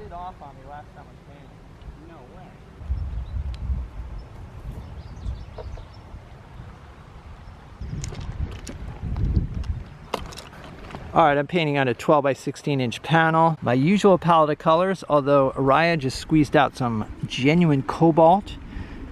it off on me last time I was painting. No way. All right, I'm painting on a 12 by 16 inch panel. My usual palette of colors, although ARIAH just squeezed out some genuine cobalt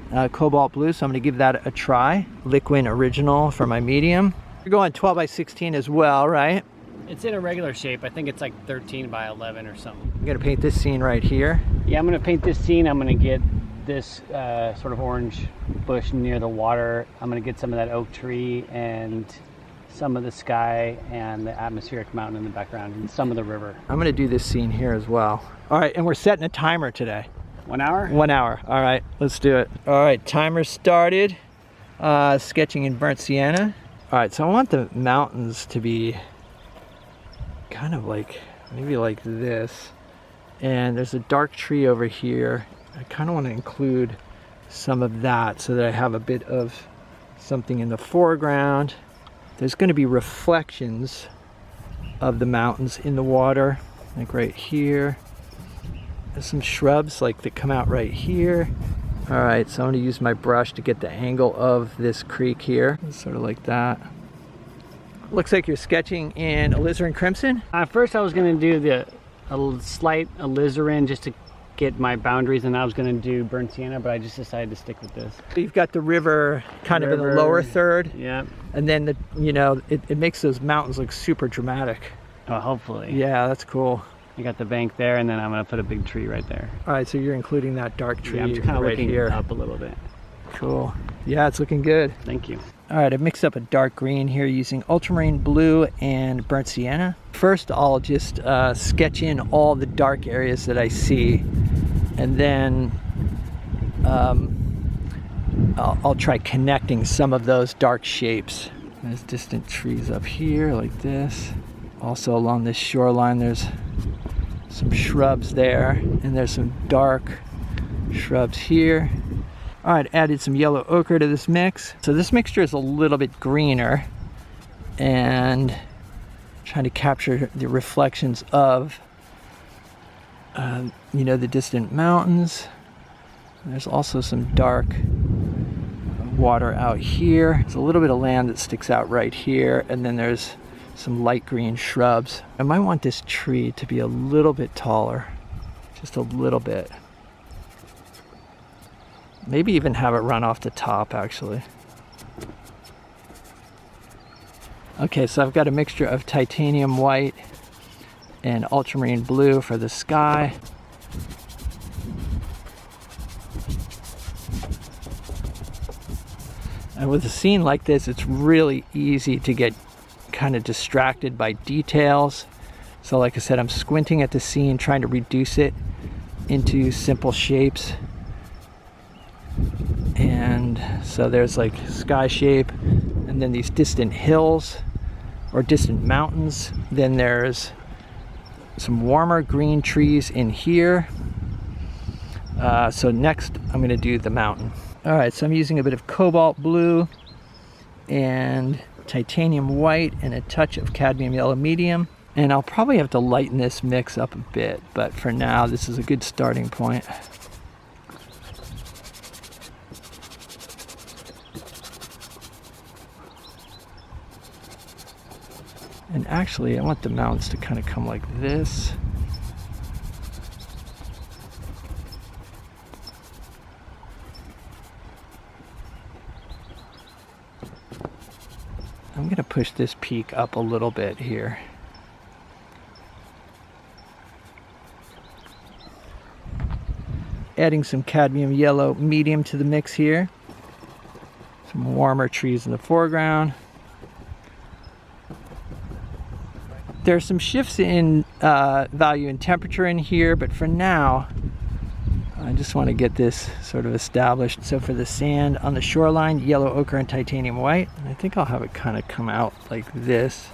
blue, so I'm gonna give that a try. Liquid original for my medium. You're going 12 by 16 as well, right? It's in a regular shape. I think it's like 13 by 11 or something. I'm gonna paint this scene right here. Yeah, I'm gonna paint this scene. I'm gonna get this sort of orange bush near the water. I'm gonna get some of that oak tree and some of the sky and the atmospheric mountain in the background and some of the river. I'm gonna do this scene here as well. All right, and we're setting a timer today. 1 hour? 1 hour, all right, let's do it. All right, timer started. Sketching in burnt sienna. All right, so I want the mountains to be kind of like, maybe like this. And there's a dark tree over here. I kind of want to include some of that so that I have a bit of something in the foreground. There's going to be reflections of the mountains in the water, like right here. There's some shrubs like that come out right here. All right, so I'm going to use my brush to get the angle of this creek here, sort of like that. Looks like you're sketching in alizarin crimson. First I was going to do a slight alizarin just to get my boundaries, and I was going to do burnt sienna, but I just decided to stick with this. You've got the river kind of in the lower third. Yeah. And then, it makes those mountains look super dramatic. Oh, hopefully. Yeah, that's cool. You got the bank there, and then I'm going to put a big tree right there. All right, so you're including that dark tree. Yeah, I'm just kind of right looking here. up a little bit. Cool. Yeah, it's looking good. Thank you. All right, I mixed up a dark green here using ultramarine blue and burnt sienna. First, I'll just sketch in all the dark areas that I see, and then I'll try connecting some of those dark shapes. There's distant trees up here like this. Also along this shoreline, there's some shrubs there, and there's some dark shrubs here. All right, added some yellow ochre to this mix. So this mixture is a little bit greener, and trying to capture the reflections of the distant mountains. There's also some dark water out here. There's a little bit of land that sticks out right here, and then there's some light green shrubs. I might want this tree to be a little bit taller, just a little bit. Maybe even have it run off the top, actually. Okay, so I've got a mixture of titanium white and ultramarine blue for the sky. And with a scene like this, it's really easy to get kind of distracted by details. So like I said, I'm squinting at the scene, trying to reduce it into simple shapes. And so there's like sky shape, and then these distant hills or distant mountains. Then there's some warmer green trees in here. So next I'm going to do the mountain. All right, so I'm using a bit of cobalt blue and titanium white and a touch of cadmium yellow medium. And I'll probably have to lighten this mix up a bit, but for now this is a good starting point. And actually, I want the mountains to kind of come like this. I'm going to push this peak up a little bit here. Adding some cadmium yellow medium to the mix here. Some warmer trees in the foreground. There's some shifts in value and temperature in here, but for now, I just want to get this sort of established. So for the sand on the shoreline, yellow ochre and titanium white. And I think I'll have it kind of come out like this.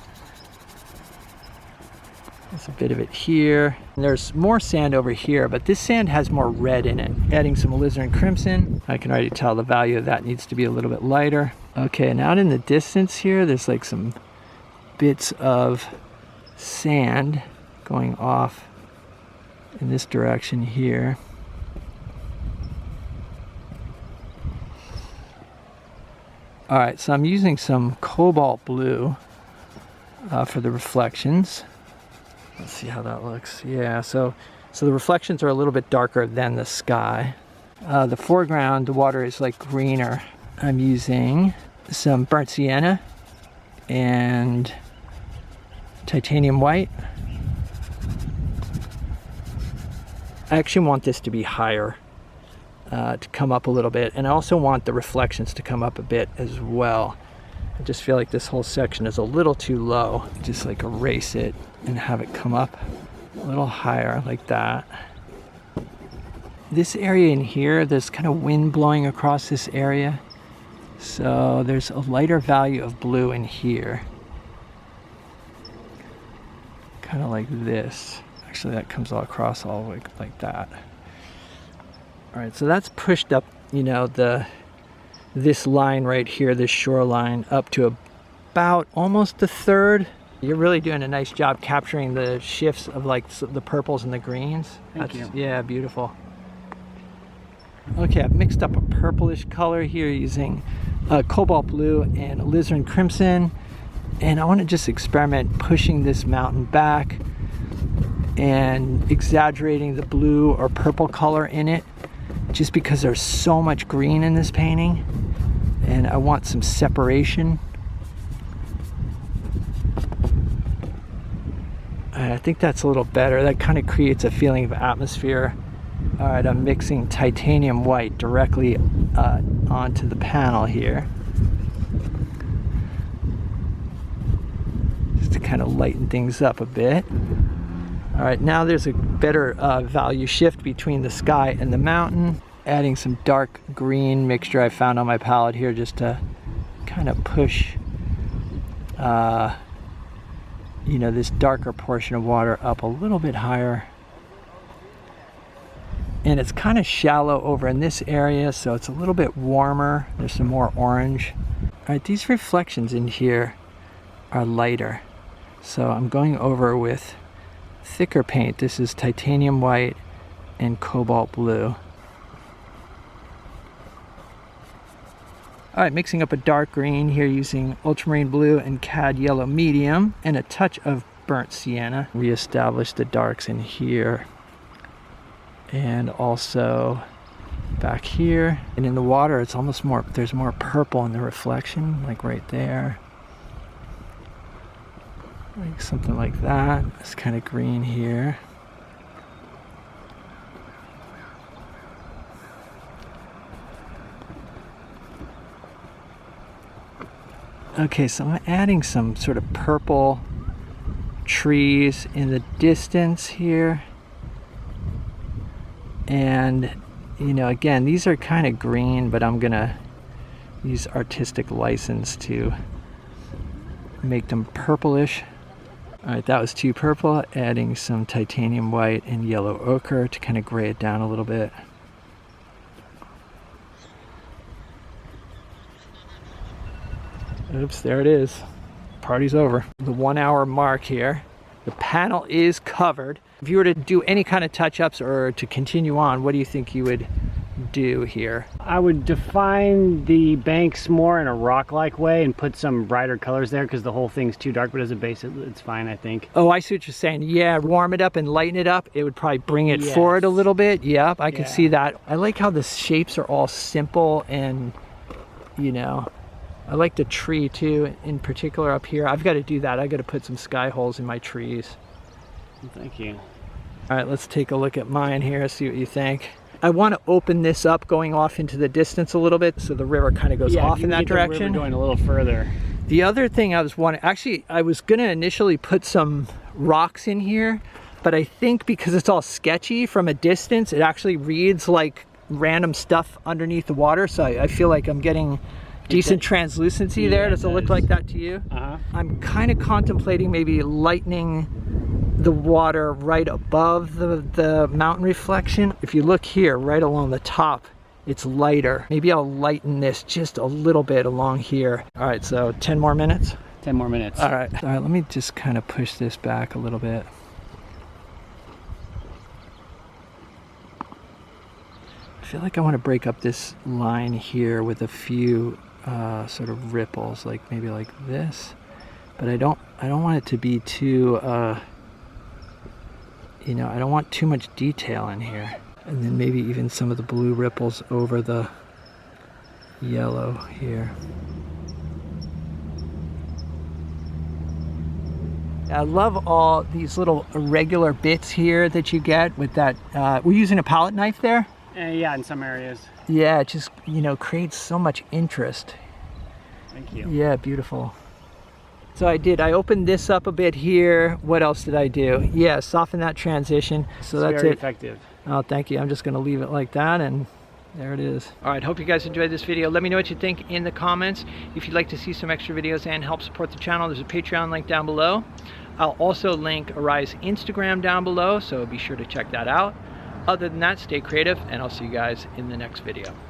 There's a bit of it here. And there's more sand over here, but this sand has more red in it. Adding some alizarin crimson. I can already tell the value of that needs to be a little bit lighter. Okay, and out in the distance here, there's like some bits of sand going off in this direction here. All right, so I'm using some cobalt blue for the reflections. Let's see how that looks. Yeah, so the reflections are a little bit darker than the sky. The foreground, the water is like greener. I'm using some burnt sienna and titanium white. I actually want this to be higher, to come up a little bit, and I also want the reflections to come up a bit as well. I just feel like this whole section is a little too low. Just like erase it and have it come up a little higher like that. This area in here, there's kind of wind blowing across this area. So there's a lighter value of blue in here. Kind of like this. Actually, that comes all across all the way like that. All right, so that's pushed up, you know, this line right here, this shoreline, up to about almost a third. You're really doing a nice job capturing the shifts of like the purples and the greens. Thank you. Yeah, beautiful. Okay, I've mixed up a purplish color here using cobalt blue and alizarin crimson, and I want to just experiment pushing this mountain back and exaggerating the blue or purple color in it, just because there's so much green in this painting and I want some separation. I think that's a little better. That kind of creates a feeling of atmosphere. All right, I'm mixing titanium white directly onto the panel here, just to kind of lighten things up a bit. All right, now there's a better value shift between the sky and the mountain. Adding some dark green mixture I found on my palette here, just to kind of push you know, this darker portion of water up a little bit higher. And it's kind of shallow over in this area, so it's a little bit warmer. There's some more orange. All right, these reflections in here are lighter, so I'm going over with thicker paint. This is titanium white and cobalt blue. All right, mixing up a dark green here using ultramarine blue and cad yellow medium and a touch of burnt sienna. Reestablish the darks in here and also back here. And in the water, it's almost more, there's more purple in the reflection, like right there. Like something like that. It's kind of green here. Okay, so I'm adding some sort of purple trees in the distance here. And, you know, again, these are kind of green, but I'm gonna use artistic license to make them purplish. All right, that was too purple. Adding some titanium white and yellow ochre to kind of gray it down a little bit. Oops, there it is. Party's over. The 1 hour mark here. The panel is covered. If you were to do any kind of touch-ups or to continue on, what do you think you would do here? I would define the banks more in a rock-like way and put some brighter colors there, because the whole thing's too dark, but as a base, it's fine, I think. Oh, I see what you're saying. Yeah, warm it up and lighten it up. It would probably bring it forward a little bit. Yep, I can see that. I like how the shapes are all simple and, you know, I like the tree too, in particular up here. I've got to do that. I've got to put some sky holes in my trees. Thank you. All right, let's take a look at mine here, see what you think. I want to open this up going off into the distance a little bit so the river kind of goes off in that direction. The river going a little further. The other thing I was wanting, actually, I was going to initially put some rocks in here, but I think because it's all sketchy from a distance, it actually reads like random stuff underneath the water. So I feel like I'm getting decent translucency there. Does it look like that to you? Uh-huh. I'm kind of contemplating maybe lightening the water right above the mountain reflection. If you look here, right along the top, it's lighter. Maybe I'll lighten this just a little bit along here. All right, so 10 more minutes? 10 more minutes. All right, let me just kind of push this back a little bit. feel like I want to break up this line here with a few sort of ripples, like maybe like this, but I don't want it to be too you know, I don't want too much detail in here. And then maybe even some of the blue ripples over the yellow here. I love all these little irregular bits here that you get with that. We're using a palette knife there? Yeah, in some areas. Yeah, it just, you know, creates so much interest. Thank you. Yeah, beautiful. So I opened this up a bit here. What else did I do? Yeah, soften that transition. So It's that's very it. effective. Oh, thank you. I'm just going to leave it like that, and there it is. All right, hope you guys enjoyed this video. Let me know what you think in the comments. If you'd like to see some extra videos and help support the channel, there's a Patreon link down below. I'll also link ARIAH's Instagram down below, so be sure to check that out. Other than that, stay creative, and I'll see you guys in the next video.